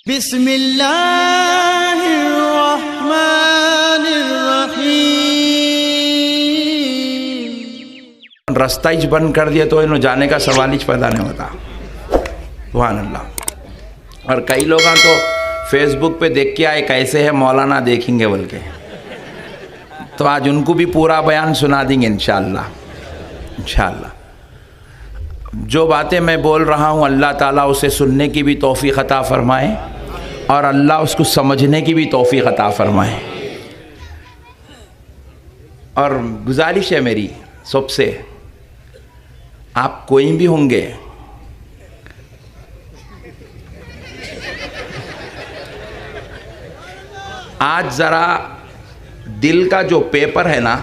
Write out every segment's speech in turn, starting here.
बिस्मिल्लाहिर्रहमानिर्रहीम। रास्ता ही बंद कर दिया तो इन्हों जाने का सवाल ही पैदा नहीं होता। सुभान अल्लाह। और कई लोग तो फेसबुक पे देख के आए कैसे है मौलाना, देखेंगे बोल के, तो आज उनको भी पूरा बयान सुना देंगे इंशाअल्लाह। इंशाअल्लाह जो बातें मैं बोल रहा हूँ अल्लाह ताला उसे सुनने की भी तौफीक अता फरमाए और अल्लाह उसको समझने की भी तौफीक अता फरमाए। और गुजारिश है मेरी सबसे, आप कोई भी होंगे, आज ज़रा दिल का जो पेपर है ना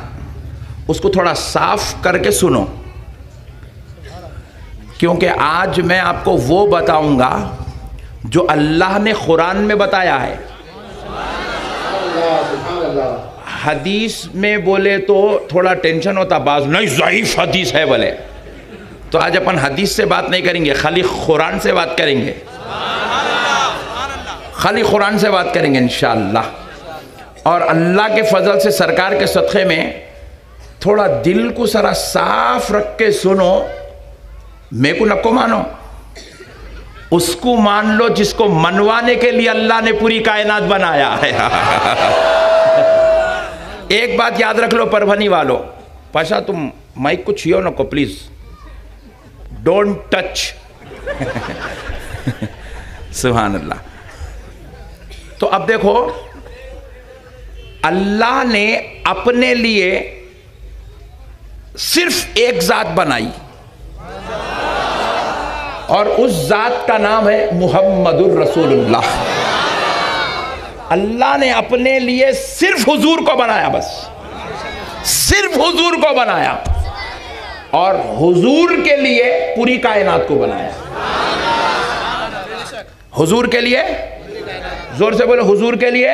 उसको थोड़ा साफ करके सुनो, क्योंकि आज मैं आपको वो बताऊंगा जो अल्लाह ने कुरान में बताया है। हदीस में बोले तो थोड़ा टेंशन होता, बाज नहीं ज़ईफ हदीस है बोले, तो आज अपन हदीस से बात नहीं करेंगे, खाली कुरान से बात करेंगे, खाली कुरान से बात करेंगे इंशाअल्लाह। और अल्लाह के फजल से सरकार के सदक़े में थोड़ा दिल को सारा साफ रख के सुनो। मेरे को नको मानो, उसको मान लो जिसको मनवाने के लिए अल्लाह ने पूरी कायनात बनाया है। एक बात याद रख लो परभनी वालों, पाशा तुम माइक को छुओ नको प्लीज, डोंट टच। सुभान अल्लाह। तो अब देखो, अल्लाह ने अपने लिए सिर्फ एक जात बनाई और उस जात का नाम है मुहम्मदुर रसूलुल्लाह। अल्लाह ने अपने लिए सिर्फ हुजूर को बनाया, बस सिर्फ हुजूर को बनाया, और हुजूर के लिए पूरी कायनात को बनाया। हुजूर के लिए, जोर से बोलो, हुजूर के लिए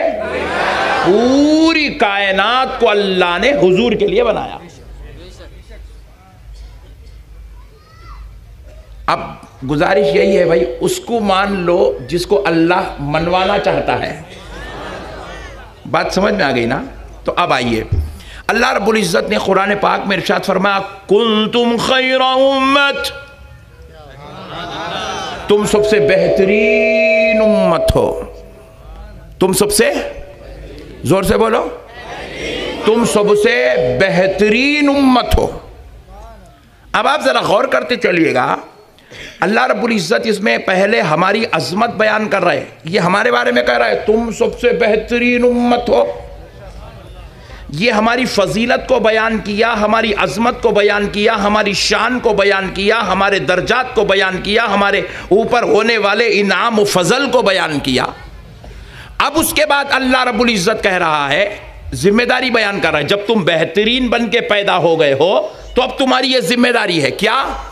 पूरी कायनात को अल्लाह ने हुजूर के लिए बनाया। अब गुजारिश यही है भाई, उसको मान लो जिसको अल्लाह मनवाना चाहता है। बात समझ में आ गई ना? तो अब आइए, अल्लाह रब्बुल इज्जत ने कुरान पाक में इरशाद फरमाया, कुंतुम खैरा उम्मत, तुम सबसे बेहतरीन उम्मत हो। तुम सबसे, जोर से बोलो, तुम सबसे बेहतरीन उम्मत हो। अब आप जरा गौर करते चलिएगा, अल्लाह रब्बुल इज्जत इसमें पहले हमारी अजमत बयान कर रहे हैं, ये हमारे बारे में कह रहा है तुम सबसे बेहतरीन उम्मत हो। ये हमारी फजीलत को बयान किया, हमारी अजमत को बयान किया, हमारी शान को बयान किया, हमारे दर्जात को बयान किया, हमारे ऊपर होने वाले इनाम व फजल को बयान किया। अब उसके बाद अल्लाह रब्बुल इज्जत कह रहा है, जिम्मेदारी बयान कर रहा है, जब तुम बेहतरीन बन के पैदा हो गए हो तो अब तुम्हारी ये जिम्मेदारी है, क्या?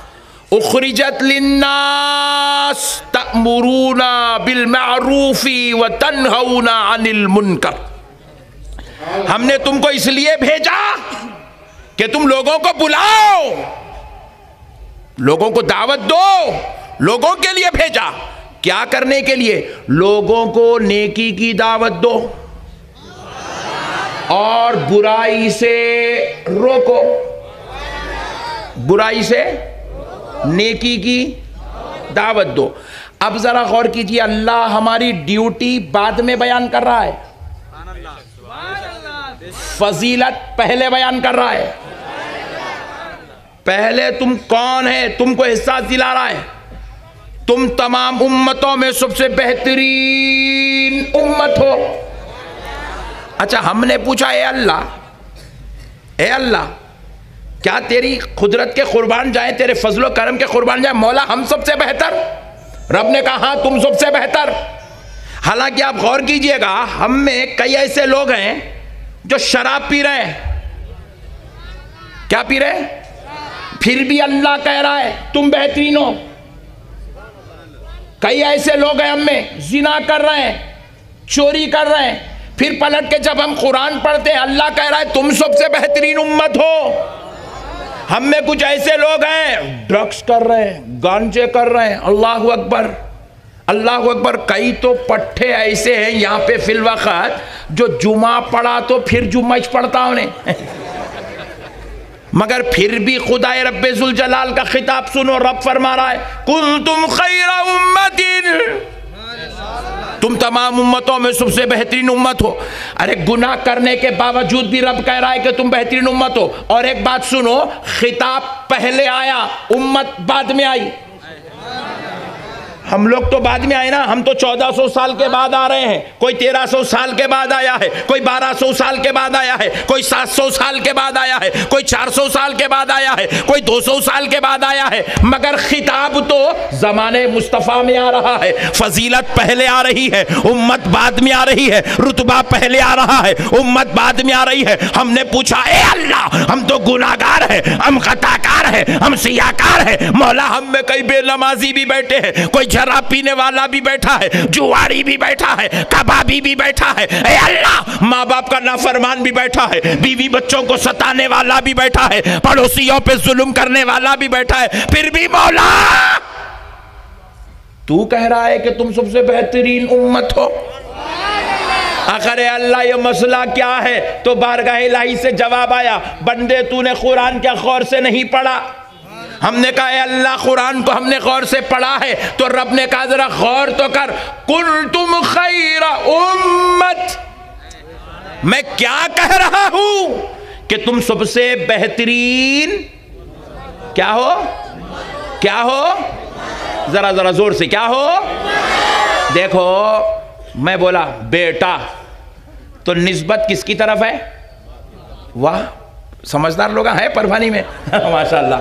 उखरिजत लिन्नास तअमुरूना बिल मारूफी व तन्हौना अनिल मुनकर। हमने तुमको इसलिए भेजा कि तुम लोगों को बुलाओ, लोगों को दावत दो, लोगों के लिए भेजा। क्या करने के लिए? लोगों को नेकी की दावत दो और बुराई से रोको, बुराई से नेकी की दावत दो। अब जरा गौर कीजिए, अल्लाह हमारी ड्यूटी बाद में बयान कर रहा है, फजीलत पहले बयान कर रहा है। पहले तुम कौन है, तुमको एहसास दिला रहा है, तुम तमाम उम्मतों में सबसे बेहतरीन उम्मत हो। अच्छा, हमने पूछा, ए अल्लाह, ए अल्लाह, क्या तेरी कुदरत के कुर्बान जाए, तेरे फजलो करम के कुर्बान जाए, मौला हम सबसे बेहतर? रब ने कहा हाँ तुम सबसे बेहतर। हालांकि आप गौर कीजिएगा, हम में कई ऐसे लोग हैं जो शराब पी रहे हैं। क्या पी रहे हैं? फिर भी अल्लाह कह रहा है तुम बेहतरीन हो। कई ऐसे लोग हैं हम में, जिना कर रहे हैं, चोरी कर रहे हैं, फिर पलट के जब हम कुरान पढ़ते हैं अल्लाह कह रहा है तुम सबसे बेहतरीन उम्मत हो। हम में कुछ ऐसे लोग हैं ड्रग्स कर रहे हैं, गांजे कर रहे हैं, अल्लाह अकबर, अल्लाह अकबर। कई तो पट्टे ऐसे हैं यहाँ पे फिल वक़्त जो जुमा पढ़ा तो फिर जुम्मा पढ़ता उन्हें मगर फिर भी खुदाए रब्बे जुल जलाल का खिताब सुनो। रब फरमा रहा है कुंतुम खैरा उम्मतिन, तुम तमाम उम्मतों में सबसे बेहतरीन उम्मत हो। अरे गुनाह करने के बावजूद भी रब कह रहा है कि तुम बेहतरीन उम्मत हो। और एक बात सुनो, खिताब पहले आया, उम्मत बाद में आई। हम लोग तो बाद में आए ना, हम तो 1400 साल के बाद आ रहे हैं। कोई 1300 साल के बाद आया है, कोई 1200 साल के बाद आया है, कोई 700 साल के बाद आया है, कोई 400 साल के बाद आया है, कोई 200 साल के बाद आया है। मगर खिताब तो जमाने मुस्तफ़ा में आ रहा है। फजीलत पहले आ रही है, उम्मत बाद में आ रही है। रुतबा पहले आ रहा है, उम्मत बाद में आ रही है। हमने पूछा ए अल्लाह, हम तो गुनाहगार है, हम खताकार है, हम सियाकार है। मौला हम में कई बेनमाजी भी बैठे हैं, कोई शराब पीने वाला भी बैठा है, जुआरी भी बैठा है, कबाबी भी बैठा है। ऐ अल्लाह, माँ बाप का नाफरमान भी बैठा है, बीवी बच्चों को सताने वाला भी बैठा है, पड़ोसियों पे जुल्म करने वाला भी बैठा है। फिर भी मौला तू कह रहा है कि तुम सबसे बेहतरीन उम्मत हो। आखिर अल्लाह ये मसला क्या है? तो बारगाह इलाही से जवाब आया, बंदे तूने कुरान क्या गौर से नहीं पढ़ा? हमने कहा अल्लाह कुरान को हमने गौर से पढ़ा है। तो रब ने कहा जरा गौर तो कर, कुंतुम खैरा उम्मत, मैं क्या कह रहा हूं कि तुम सबसे बेहतरीन क्या हो? क्या हो? जरा जरा जोर से क्या हो? देखो मैं बोला बेटा तो निस्बत किसकी तरफ है? वाह समझदार लोग हैं परवानी में माशाल्लाह।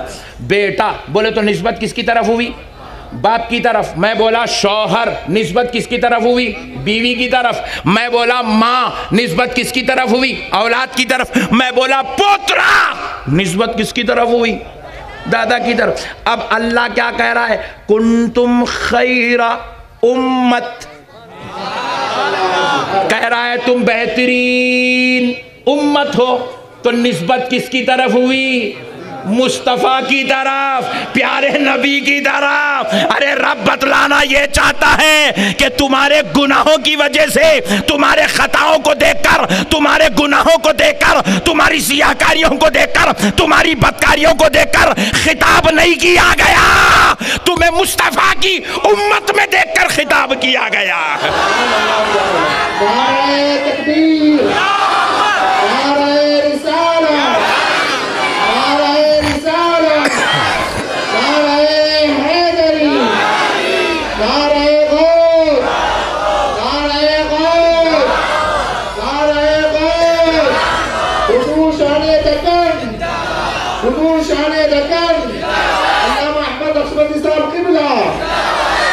बेटा बोले तो निस्बत किसकी तरफ हुई? बाप की तरफ। मैं बोला शौहर, निस्बत किसकी तरफ हुई? बीवी की तरफ। मैं बोला माँ, निस्बत किसकी तरफ हुई? औलाद की तरफ। मैं बोला पुत्रा, निस्बत किसकी तरफ हुई? दादा की तरफ। अब अल्लाह क्या कह रहा है? कुंतुम खैरा उम्मत, कह रहा है तुम बेहतरीन उम्मत हो। तो निस्बत किसकी तरफ हुई? मुस्तफा की तरफ, प्यारे नबी की तरफ। अरे रब बतलाना ये चाहता है कि तुम्हारे गुनाहों की वजह से, तुम्हारे खताओं को देखकर, तुम्हारे गुनाहों को देखकर, तुम्हारी सियाकारियों को देखकर, तुम्हारी बदकारियों को देखकर खिताब नहीं किया गया, तुम्हें मुस्तफा की उम्मत में देखकर खिताब किया गया।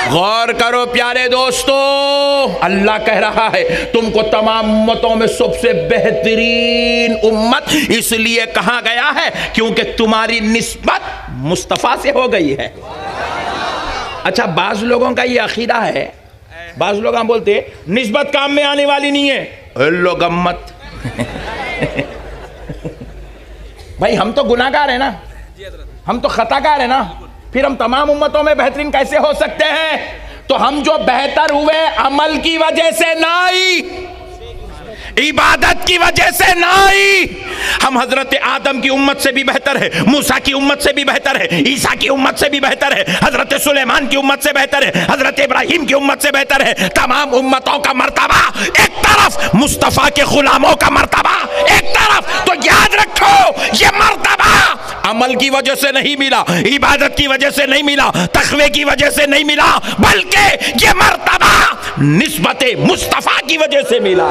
गौर करो प्यारे दोस्तों, अल्लाह कह रहा है तुमको तमाम उम्मतों में सबसे बेहतरीन उम्मत इसलिए कहा गया है क्योंकि तुम्हारी निस्बत मुस्तफ़ा से हो गई है। अच्छा बाज लोगों का ये अकीदा है, बाज लोग हम बोलते हैं निस्बत काम में आने वाली नहीं है। लो गम्मत भाई हम तो गुनाहगार है ना, हम तो खताकार है ना, फिर हम तमाम उम्मतों में बेहतरीन कैसे हो सकते हैं? तो हम जो बेहतर हुए अमल की वजह से नहीं, इबादत की वजह से नहीं। हम हजरत आदम की उम्मत से भी बेहतर है, मूसा की उम्मत से भी बेहतर है, ईसा की उम्मत से भी बेहतर है, हजरत सुलेमान की उम्मत से बेहतर है, हजरत इब्राहिम की उम्मत से बेहतर है। तमाम उम्मतों का मर्तबा एक तरफ, मुस्तफा के गुलामों का मर्तबा एक तरफ। तो याद रखो ये मर्तबा अमल की वजह से नहीं मिला, इबादत की वजह से नहीं मिला, तक़वे की वजह से नहीं मिला, बल्कि ये मर्तबा निस्बत मुस्तफा की वजह से मिला।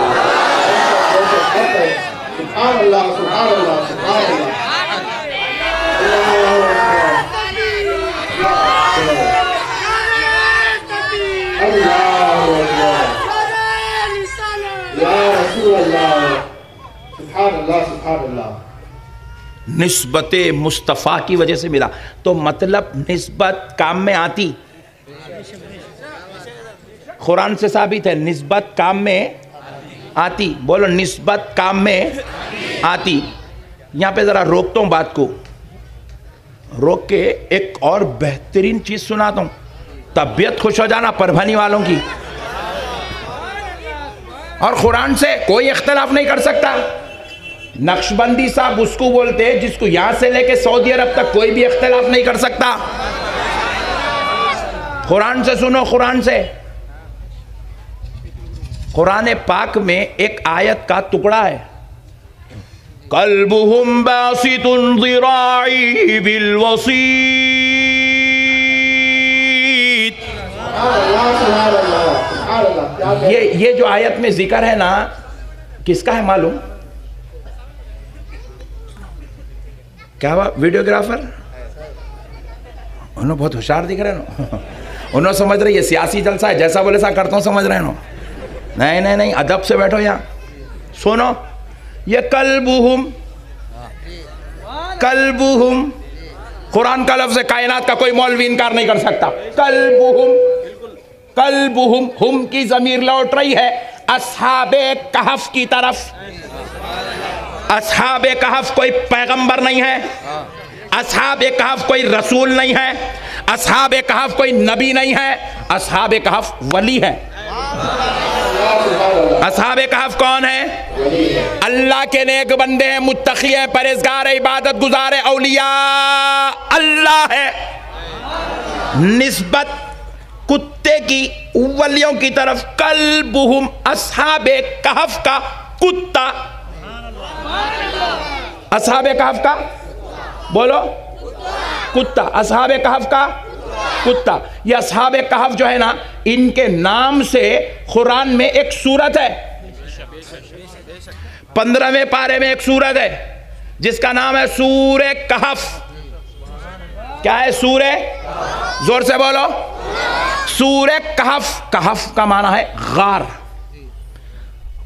निस्बत मुस्तफ़ा की वजह से मिला। तो मतलब निस्बत काम में आती, कुरान से साबित है निस्बत काम में आती। बोलो निस्बत काम में आती। यहाँ पे ज़रा रोकता हूँ बात को, रोक के एक और बेहतरीन चीज़ सुनाता हूँ। तबीयत खुश हो जाना परभनी वालों की। और कुरान से कोई इख्तलाफ नहीं कर सकता। नक्शबंदी साहब उसको बोलते हैं जिसको यहां से लेके सऊदी अरब तक कोई भी इख्तलाफ नहीं कर सकता। कुरान से सुनो, कुरान से। कुरान पाक में एक आयत का टुकड़ा है, कल्बुहुम बासितुन ज़िराई बिल वसीत। ये जो आयत में जिक्र है ना, किसका है मालूम? क्या हुआ? वीडियोग्राफर उन्होंने बहुत होशियार दिख रहे हैं। उन्होंने समझ रहे ये सियासी जलसा है, जैसा बोले सा करता हूँ, समझ रहे हैं। नहीं नहीं नहीं, अदब से बैठो यहाँ, सुनो। ये कल्बुहुम, कल्बुहुम कुरान का लफ्ज़ है, कायनात का कोई मौलवी इनकार नहीं कर सकता। कल्बुहुम, कल्बुहुम, हुम की ज़मीर लौट रही है अस्हाबे कहफ की तरफ। अस्हाबे कहफ कोई पैगंबर नहीं है, अस्हाबे कहफ कोई रसूल नहीं है, अस्हाबे कहफ कोई नबी नहीं है, अस्हाबे कहफ वली है। अस्हाबे कहफ कौन है? अल्लाह के नेक बंदे हैं, मुत्तकी है, परहेजगार है, इबादत गुजार है, औलिया अल्लाह है। निस्बत कुत्ते की वलियों की तरफ। कल्बुहुम, अस्हाबे कहफ का कुत्ता। अस्हाबे कहफ का बोलो कुत्ता, अस्हाबे कहफ का कुत्ता। ये अस्हाबे कहफ जो है ना, इनके नाम से कुरान में एक सूरत है, 15वें पारे में एक सूरत है जिसका नाम है सूरे कहफ। क्या है? सूरे, जोर से बोलो, सूरे कहफ। कहफ का माना है गार।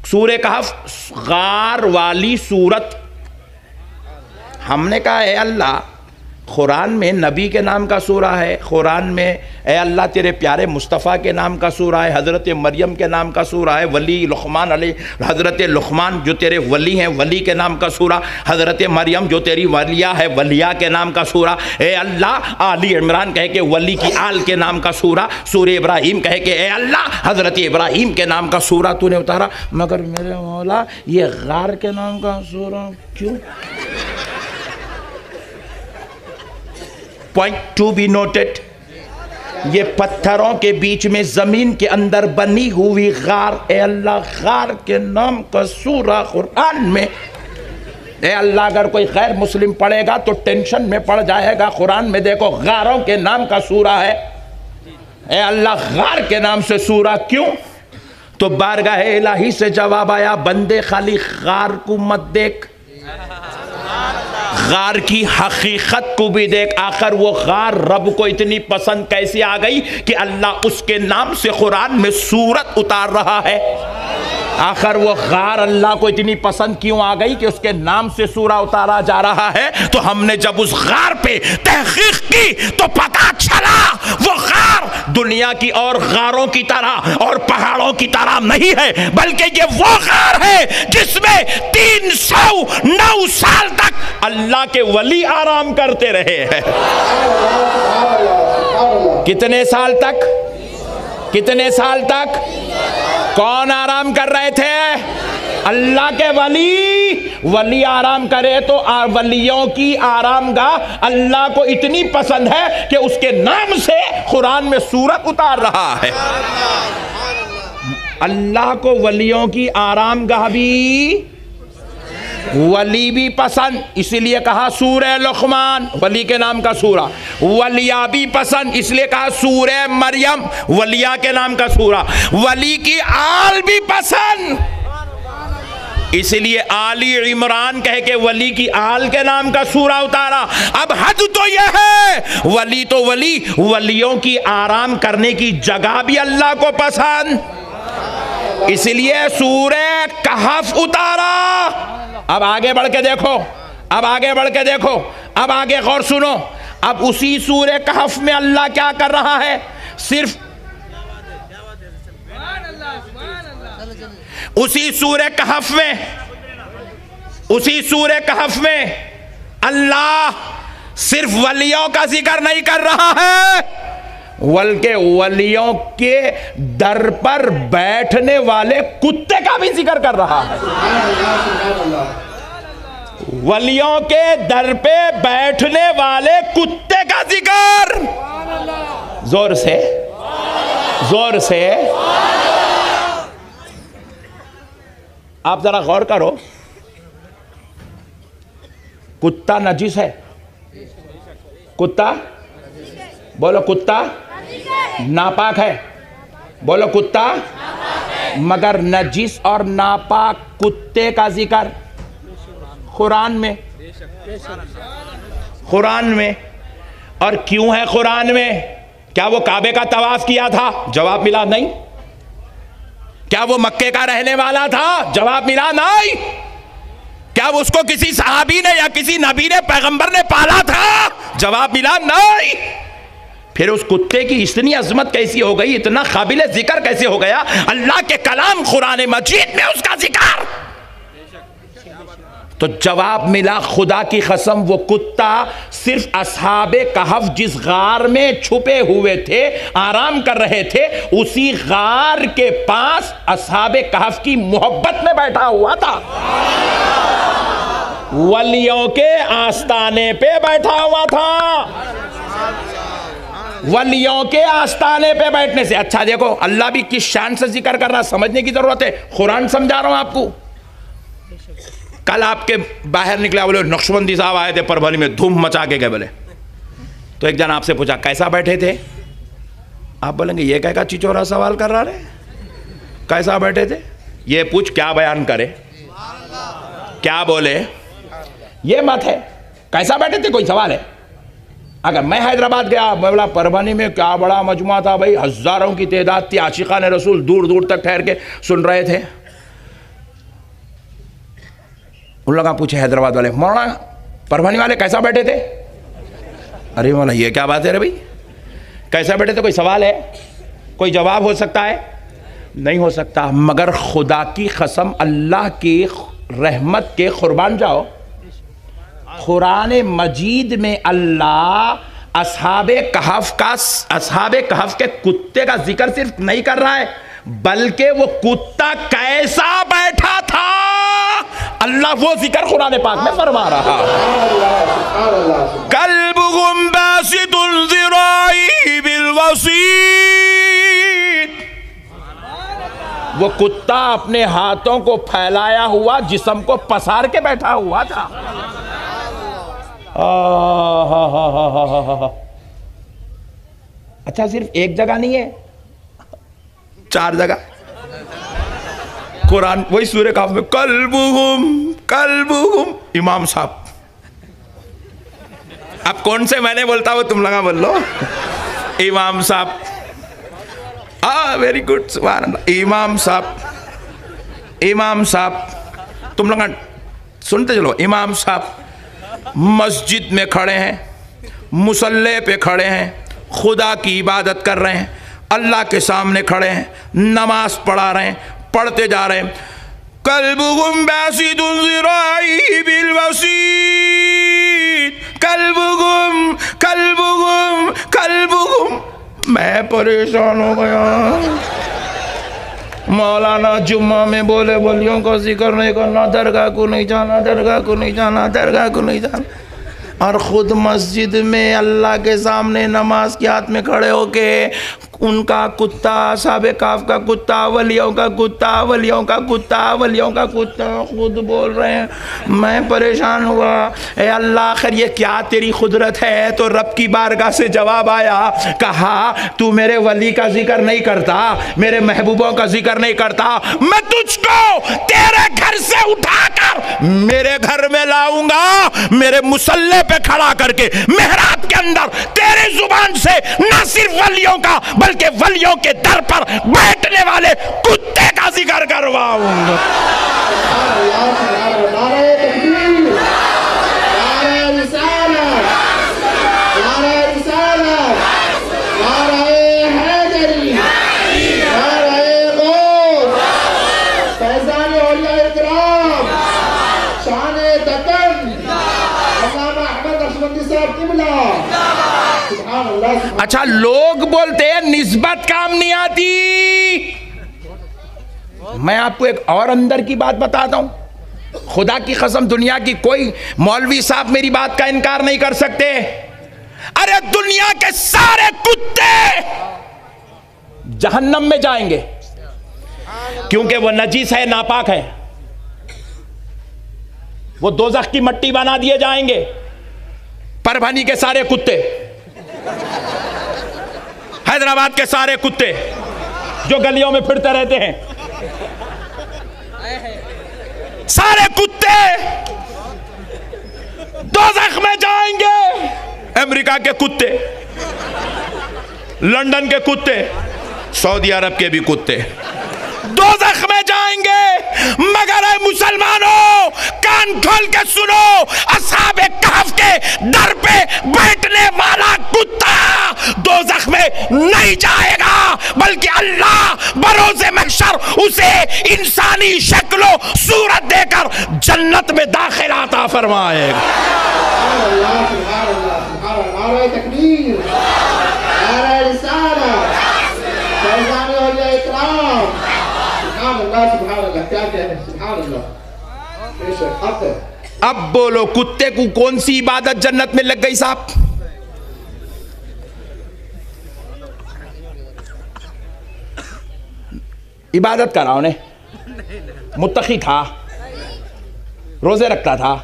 सूरे कहफ गार वाली सूरत। हमने कहा है अल्लाह, कुरान में नबी के नाम का सूरा है, कुरान में ए अल्लाह तेरे प्यारे मुस्तफ़ा के नाम का सूरा है, हज़रत मरियम के नाम का सूरा है, वली लुक़मान अलैहि, हज़रत लुक़मान जो तेरे वली हैं, वली के नाम का सूरा, हज़रत मरियम जो तेरी वलिया है, वलिया के नाम का सूरा। ए अल्लाह, आली इमरान कह के वली की आल के नाम का सूरा। सूरे इब्राहीम कह के ए अल्लाह, हज़रत इब्राहीम के नाम का सूरा तूने उतारा। मगर मेरे मौला ये गार के नाम का सूरा क्यों? पॉइंट टू बी नोटेड, ये पत्थरों के बीच में जमीन के अंदर बनी हुई गार, ए अल्लाह गार के नाम का सूरा कुरान में। ए अल्लाह, अगर कोई गैर मुस्लिम पढ़ेगा तो टेंशन में पड़ जाएगा। कुरान में देखो गारों के नाम का सूरा है। ए अल्लाह, गार के नाम से सूरा क्यों? तो बारगाह इलाही से जवाब आया, बंदे खाली गार को मत देख, गार की हकीकत को भी देख। आखिर वो गार रब को इतनी पसंद कैसे आ गई कि अल्लाह उसके नाम से कुरान में सूरत उतार रहा है। आखिर वो गार अल्लाह को इतनी पसंद क्यों आ गई कि उसके नाम से सूरा उतारा जा रहा है? तो हमने जब उस गार पे तहकीक की तो पता चला वो गार दुनिया की और गारों की तरह और पहाड़ों की तरह नहीं है, बल्कि ये वो गार है जिसमें 309 साल तक अल्लाह के वली आराम करते रहे हैं। कितने साल तक? कितने साल तक? कौन आराम कर रहे थे? अल्लाह के वली। वली आराम करे तो वलियों की आरामगाह अल्लाह को इतनी पसंद है कि उसके नाम से कुरान में सूरत उतार रहा है। अल्लाह को वलियों की आरामगाह भी, वली भी पसंद, इसीलिए कहा सूरे लुक़मान, वली के नाम का सूरा। वलिया भी पसंद, इसलिए कहा सूरे मरियम, वलिया के नाम का सूरा। वली की आल भी पसंद, इसलिए आली इमरान कह के वली की आल के नाम का सूरा उतारा। अब हद तो यह है, वली तो वली, वलियों की आराम करने की जगह भी अल्लाह को पसंद, इसलिए सूरे कहफ उतारा। अब आगे बढ़ के देखो, अब आगे बढ़ के देखो, अब आगे गौर सुनो। अब उसी सूरे कहफ में अल्लाह क्या कर रहा है? सिर्फ उसी सूरे कहफ में, उसी सूरे कहफ में अल्लाह सिर्फ वलियों का जिक्र नहीं कर रहा है, बल्कि वलियों के दर पर बैठने वाले कुत्ते का भी जिक्र कर रहा है। वलियों के दर पे बैठने वाले कुत्ते का जिक्र। जोर से, जोर से। आप जरा गौर करो, कुत्ता नजीस है? कुत्ता बोलो, कुत्ता नापाक है? बोलो, कुत्ता। मगर नजीस और नापाक कुत्ते का जिक्र कुरान में, कुरान में। और क्यों है कुरान में? क्या वो काबे का तवाफ किया था? जवाब मिला नहीं। क्या वो मक्के का रहने वाला था? जवाब मिला नहीं। क्या वो उसको किसी सहाबी ने या किसी नबी ने, पैगंबर ने पाला था? जवाब मिला नहीं। फिर उस कुत्ते की इतनी अजमत कैसी हो गई, इतना काबिल जिक्र कैसे हो गया? अल्लाह के कलाम कुरान मजीद में उसका जिक्र। तो जवाब मिला, खुदा की कसम वो कुत्ता सिर्फ असहाबे कहफ जिस गार में छुपे हुए थे, आराम कर रहे थे, उसी गार के पास असहाबे कहफ की मोहब्बत में बैठा हुआ था। वलियों के आस्ताने पे बैठा हुआ था। वलियों के आस्ताने पे बैठने से अच्छा, देखो अल्लाह भी किस शान से जिक्र कर रहा, समझने की जरूरत है। कुरान समझा रहा हूं आपको। कल आपके बाहर निकला, बोले नक्शबंदी साहब आए थे परभनी में, धूम मचा के गए। बोले तो एक जन आपसे पूछा कैसा बैठे थे? आप बोलेंगे ये क्या चिचोरा सवाल कर रहा है, कैसा बैठे थे? ये पूछ क्या बयान करे, क्या बोले, ये मत है। कैसा बैठे थे कोई सवाल है? अगर मैं हैदराबाद गया, बोला परभनी में क्या बड़ा मजमा था भाई, हजारों की तादाद थी, आशिकान रसूल दूर दूर तक ठहर के सुन रहे थे। उन लोगों पूछे हैदराबाद वाले, मौलाना परभनी वाले कैसा बैठे थे? अरे मौला ये क्या बात है रे भाई, कैसा बैठे थे? कोई सवाल है? कोई जवाब हो सकता है? नहीं हो सकता। मगर खुदा की कसम, अल्लाह की रहमत के कुर्बान जाओ, कुरान मजीद में अल्लाह असहाबे कहफ के कुत्ते का जिक्र सिर्फ नहीं कर रहा है, बल्कि वो कुत्ता कैसा बैठा था अल्लाह वो जिक्र कुरान पाक में फरमा रहा। कल्बुहुम बासितुन ज़िराई बिल वसीत, वो कुत्ता अपने हाथों को फैलाया हुआ, जिस्म को पसार के बैठा हुआ था। अच्छा, सिर्फ एक जगह नहीं है, 4 जगह कुरान, वही सूरह काफ में कल्बुहुम इमाम साहब। अब कौन से मैंने बोलता हूं, तुम लगा बोल लो। इमाम साहब, वेरी गुड, सुभान अल्लाह। इमाम साहब, तुम लोग सुनते चलो। इमाम साहब मस्जिद में खड़े हैं, मुसल्ले पे खड़े हैं, खुदा की इबादत कर रहे हैं, अल्लाह के सामने खड़े हैं, नमाज पढ़ा रहे हैं, पढ़ते जा रहे हैं। कल्बुहुम बासितुन ज़िराई बिल वसीत, कल्बुहुम कल्बुहुम कल्बुहुम। मैं परेशान हो गया। मौलाना जुम्मा में बोले वलियों का जिक्र नहीं करना, दरगाह को नहीं जाना, दरगाह को नहीं जाना, दरगाह को नहीं जाना, और ख़ुद मस्जिद में अल्लाह के सामने नमाज के हाथ में खड़े होके उनका कुत्ता, साहबे काफ का कुत्ता, वलियों का कुत्ता, वलियों का कुत्ता, वलियों का कुत्ता खुद बोल रहे हैं। मैं परेशान हुआ, ए अल्लाह आखिर ये क्या तेरी कुदरत है? तो रब की बारगाह से जवाब आया, कहा तू मेरे वली का जिक्र नहीं करता, मेरे महबूबों का जिक्र नहीं करता, मैं तुझको तेरे घर से उठाकर मेरे घर में लाऊंगा, मेरे मुसल्ले पे खड़ा करके मेहराब के अंदर तेरी जुबान से न सिर्फ वलियों का बल्कि वलियों के दर पर बैठने वाले कुत्ते का जिक्र करवाऊंगा। सुभान अल्लाह। अच्छा, लोग बोलते हैं निस्बत काम नहीं आती। मैं आपको एक और अंदर की बात बताता हूं। खुदा की कसम, दुनिया की कोई मौलवी साहब मेरी बात का इनकार नहीं कर सकते। अरे दुनिया के सारे कुत्ते जहन्नम में जाएंगे, क्योंकि वो नजीस है, नापाक है। वो दोज़ख की मट्टी बना दिए जाएंगे। परभनी के सारे कुत्ते, हैदराबाद के सारे कुत्ते जो गलियों में फिरते रहते हैं, सारे कुत्ते दोज़ख में जाएंगे। अमेरिका के कुत्ते, लंदन के कुत्ते, सऊदी अरब के भी कुत्ते दोज़ख में जाएंगे। मगर ऐ मुसलमानों, कान खोल के सुनो, असहाबे कहफ के दर पे बैठने वाला कुत्ता दोज़ख में नहीं जाएगा, बल्कि अल्लाह बरोज़े महशर उसे इंसानी शक्लो सूरत देकर जन्नत में दाखिल आता फरमाएगा। अब बोलो, कुत्ते को कौन सी इबादत जन्नत में लग गई साहब? इबादत करा उन्हें, मुत्तकी था, रोजे रखता था,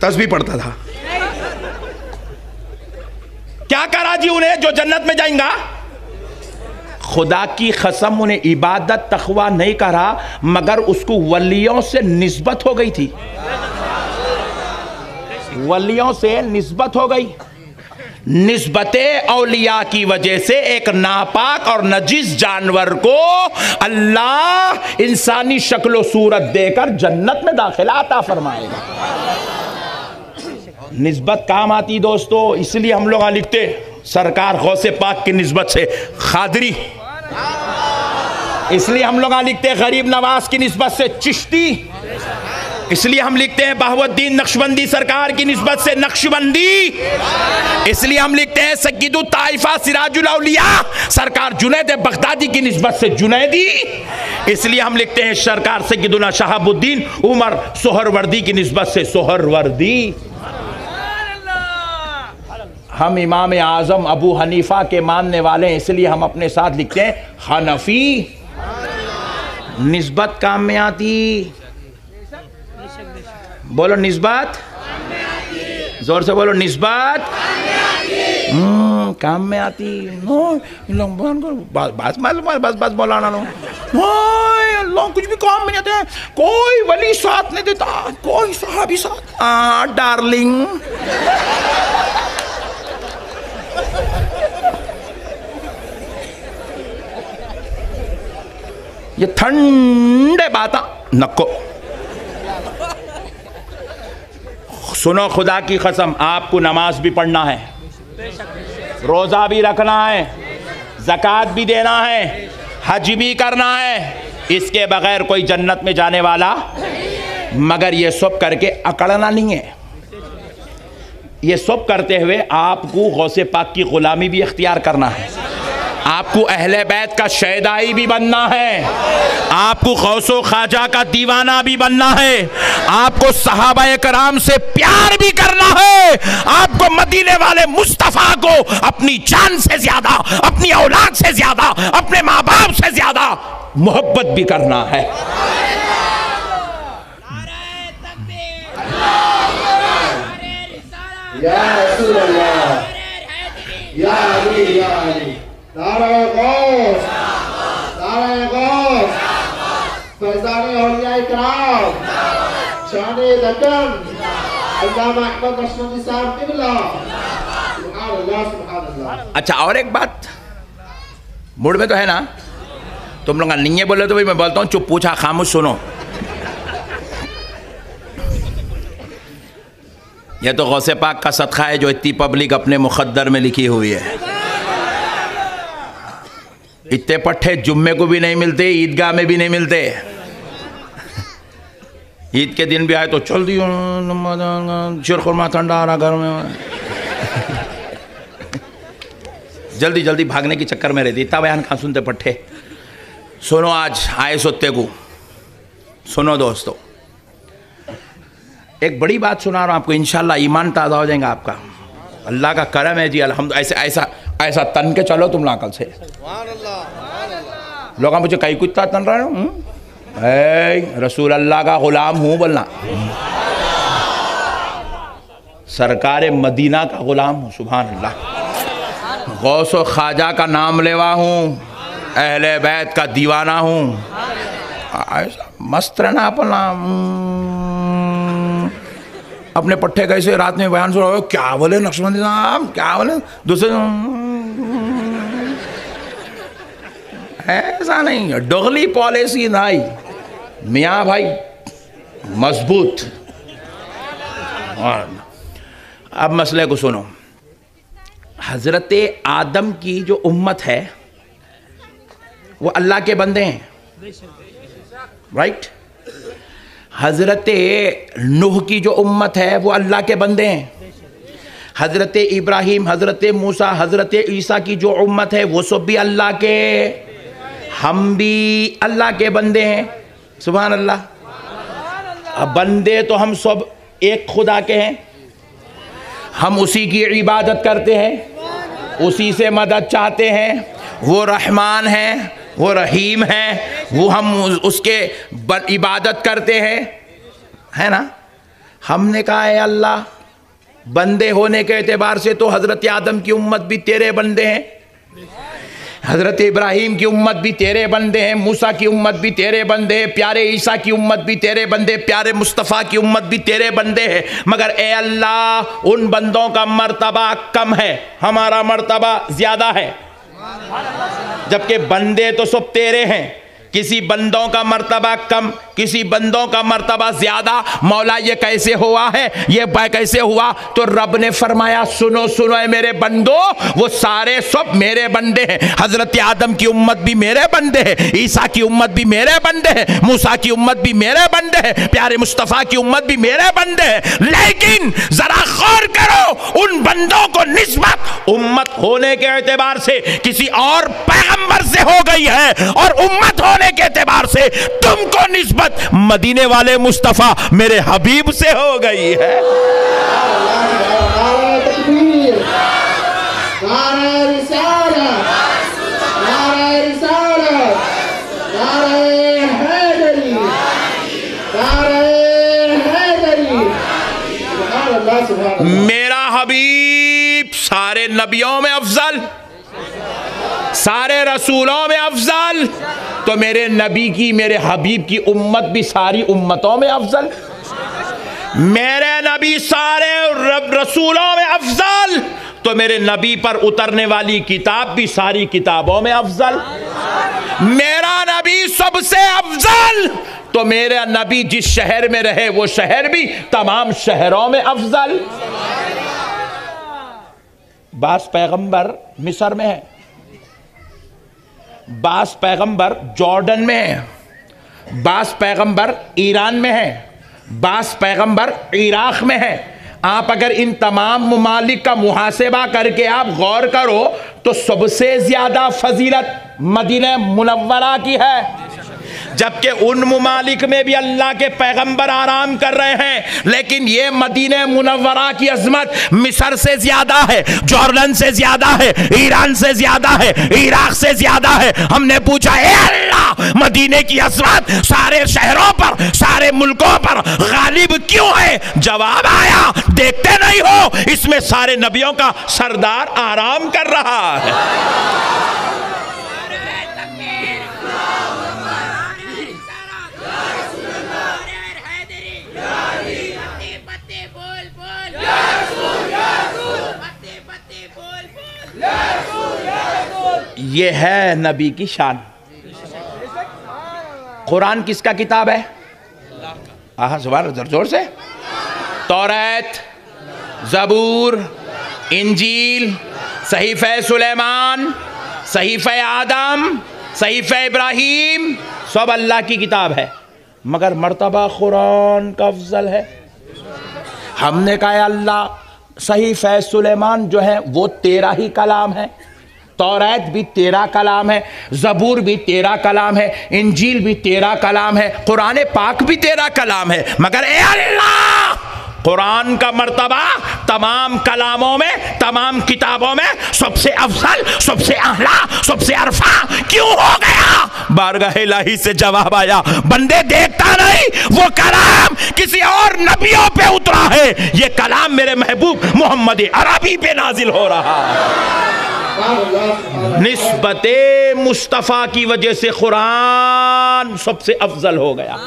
तस्बीह पढ़ता था। क्या करा जी उन्हें जो जन्नत में जाएगा? खुदा की कसम, उन्हें इबादत तकवा नहीं करा, मगर उसको वलियों से निस्बत हो गई थी। वलियों से निस्बत हो गई। निस्बते औलिया की वजह से एक नापाक और नजीस जानवर को अल्लाह इंसानी शक्ल सूरत देकर जन्नत में दाखिला अता फरमाएगा। निस्बत काम आती दोस्तों, इसलिए हम लोग लिखते सरकार गौसे पाक की निस्बत से खादरी, इसलिए हम लोग लिखते गरीब नवाज की निस्बत से चिश्ती, इसलिए हम लिखते हैं बहाउद्दीन नक्शबंदी सरकार की निस्बत से नक्शबंदी, इसलिए हम लिखते हैं सय्यदु ताइफा सिराजुल औलिया सरकार जुनैद बगदादी की निस्बत से जुनैदी, इसलिए हम लिखते हैं सरकार सय्यदुना शहाबुद्दीन उमर सोहरवर्दी की निस्बत से सोहरवर्दी। हम इमाम आजम अबू हनीफा के मानने वाले हैं, इसलिए हम अपने साथ लिखते हैं हनफी। निस्बत काम में आती। बोलो निस्बत, जोर से बोलो निस्बत काम में आती। बस मौलाना लो, अल्लाह कुछ भी काम में नहीं आते। कोई वली साथ नहीं देता, कोई सहाबी साथ। डार्लिंग, ये ठंडे बात नको। सुनो, खुदा की कसम, आपको नमाज भी पढ़ना है, रोजा भी रखना है, ज़कात भी देना है, हज भी करना है, इसके बगैर कोई जन्नत में जाने वाला। मगर ये सब करके अकड़ना नहीं है। ये सब करते हुए आपको गौसे पाक की गुलामी भी इख्तियार करना है, आपको अहले बैत का शैदाई भी बनना है, आपको गौसो ख्वाजा का दीवाना भी बनना है, आपको सहाबाए कराम से प्यार भी करना है, आपको मदीने वाले मुस्तफ़ा को अपनी जान से ज्यादा, अपनी औलाद से ज्यादा, अपने माँ बाप से ज्यादा मोहब्बत भी करना है। या रसूल अल्लाह, या अली, या अली, नारे गौस, नारे गौस, फैज़ाने औलिया इकराम, शाने दक्कन, अल्लामा अहमद नक्शबंदी साहब क़िबला, सुभान अल्लाह, सुभान अल्लाह। अच्छा, और एक बात मूड में तो है ना, तुम लोग नहीं है बोले तो भाई मैं बोलता हूँ, चुप पूछा खामोश सुनो। यह तो गौसे पाक का सदका है जो इतनी पब्लिक अपने मुक़द्दर में लिखी हुई है। इतने पट्टे जुम्मे को भी नहीं मिलते, ईदगाह में भी नहीं मिलते। ईद के दिन भी आए तो चल दी शीरखुरमा ठंडा आ रहा घर में। जल्दी जल्दी भागने के चक्कर में रहती, इतना बयान कहाँ सुनते पट्टे। सुनो आज आए सोते को, सुनो दोस्तों, एक बड़ी बात सुना रहा हूँ आपको, इंशाल्लाह ईमान ताज़ा हो जाएगा आपका। अल्लाह का करम है जी, अल्हम्दुलिल्लाह। ऐसे ऐसा ऐसा तन के चलो तुम लाकल से। लोग मुझे कई कुछ तन रहे हो, रसूल अल्लाह का गुलाम हूँ बोलना, सरकार मदीना का गुलाम हूँ, सुभान अल्लाह। गौस व ख्वाजा का नाम लेवा हूँ, अहले बैत का दीवाना हूँ। ऐसा मस्त रहना अपना। अपने पट्टे कैसे रात में बयान सुना, क्या बोले नक्शबंदी साहब, क्या बोले दूसरे। ऐसा नहीं है, डोगली पॉलिसी नहीं मियाँ भाई, मजबूत। और अब मसले को सुनो। हजरत आदम की जो उम्मत है वो अल्लाह के बंदे हैं, राइट। हजरत नूह की जो उम्मत है वो अल्लाह के बंदे हैं। हजरत इब्राहिम, हजरत मूसा, हजरत ईसा की जो उम्मत है वो सब भी अल्लाह के, हम भी अल्लाह के बंदे हैं, सुभान अल्लाह। अब बंदे तो हम सब एक खुदा के हैं, हम उसी की इबादत करते हैं, उसी से मदद चाहते हैं। वो रहमान है, वो रहीम है, वो हम उसके इबादत करते हैं, है ना। हमने कहा है अल्लाह, बंदे होने के एतबार से तो हज़रत आदम की उम्मत भी तेरे बंदे हैं, हज़रत इब्राहिम की उम्मत भी तेरे बंदे हैं, मूसा की उम्मत भी तेरे बंदे हैं, प्यारे ईसा की उम्मत भी तेरे बंदे, प्यारे मुस्तफ़ा की उम्मत भी तेरे बंदे हैं। मगर ए अल्लाह, उन बंदों का मर्तबा कम है, हमारा मर्तबा ज़्यादा है। जबकि बंदे तो सब तेरे हैं, किसी बंदों का मर्तबा कम, किसी बंदों का मर्तबा ज्यादा। मौला ये कैसे हुआ है, ये कैसे हुआ? तो रब ने फरमाया, सुनो सुनो है मेरे बंदो, वो सारे सब मेरे बंदे हैं। हजरत आदम की उम्मत भी मेरे बंदे हैं, ईसा की उम्मत भी मेरे बंदे हैं, मूसा की उम्मत भी मेरे बंदे हैं, प्यारे मुस्तफ़ा की उम्मत भी मेरे बंदे हैं। लेकिन जरा गौर करो, उन बंदों को निस्बत उम्मत होने के एतबार से किसी और पैगंबर से हो गई है, और उम्मत होने के एतबार से तुमको निस्बत मदीने वाले मुस्तफा मेरे हबीब से हो गई है। मेरा हबीब सारे नबियों में अफजल, सारे रसूलों में अफजल, तो मेरे नबी की, मेरे हबीब की उम्मत भी सारी उम्मतों में अफजल। मेरे नबी सारे रसूलों में अफजल, तो मेरे नबी पर उतरने वाली किताब भी सारी किताबों में अफजल। मेरा नबी सबसे अफजल, तो मेरा नबी जिस शहर में रहे वो शहर भी तमाम शहरों में अफजल। बास पैगंबर मिस्र में है, बास पैगंबर जॉर्डन में है, बास पैगंबर ईरान में है, बास पैगंबर इराक में है। आप अगर इन तमाम ममालिक का मुहासेबा करके आप गौर करो तो सबसे ज्यादा फजीलत मदीना मुनव्वरा की है। जबकि उन मुमालिक में भी अल्लाह के पैगंबर आराम कर रहे हैं, लेकिन ये मदीने मुनव्वरा की अजमत मिस्र से ज्यादा है, जॉर्डन से ज्यादा है, ईरान से ज्यादा है, इराक से ज्यादा है। हमने पूछा, ए अल्लाह, मदीने की अजमत सारे शहरों पर, सारे मुल्कों पर गालिब क्यों है? जवाब आया, देखते नहीं हो, इसमें सारे नबियों का सरदार आराम कर रहा है। ये है नबी की शान। कुरान किसका किताब है? ज़ुबान जोर से। तौरात, ज़बूर, इंजील, सहीफ़े सुलेमान, सहीफ़े आदम, सहीफ़े इब्राहीम, सब अल्लाह की किताब है। मगर मर्तबा कुरान का अफजल है। हमने कहा अल्लाह सहीफ़े सुलेमान जो है वो तेरा ही कलाम है, तौरात भी तेरा कलाम है, ज़बूर भी तेरा कलाम है, इंजील भी तेरा कलाम है, कुरान पाक भी तेरा कलाम है। मगर ए अल्लाह, कुरान का मर्तबा तमाम कलामों में, तमाम किताबों में सबसे अफजल, सबसे आला, सबसे अरफा क्यों हो गया? बारगाह इलाही से जवाब आया, बंदे देखता नहीं वो कलाम किसी और नबियों पे उतरा है, ये कलाम मेरे महबूब मोहम्मद अरबी पे नाजिल हो रहा है। निस्बते मुस्तफ़ा की वजह से कुरान सबसे अफजल हो गया।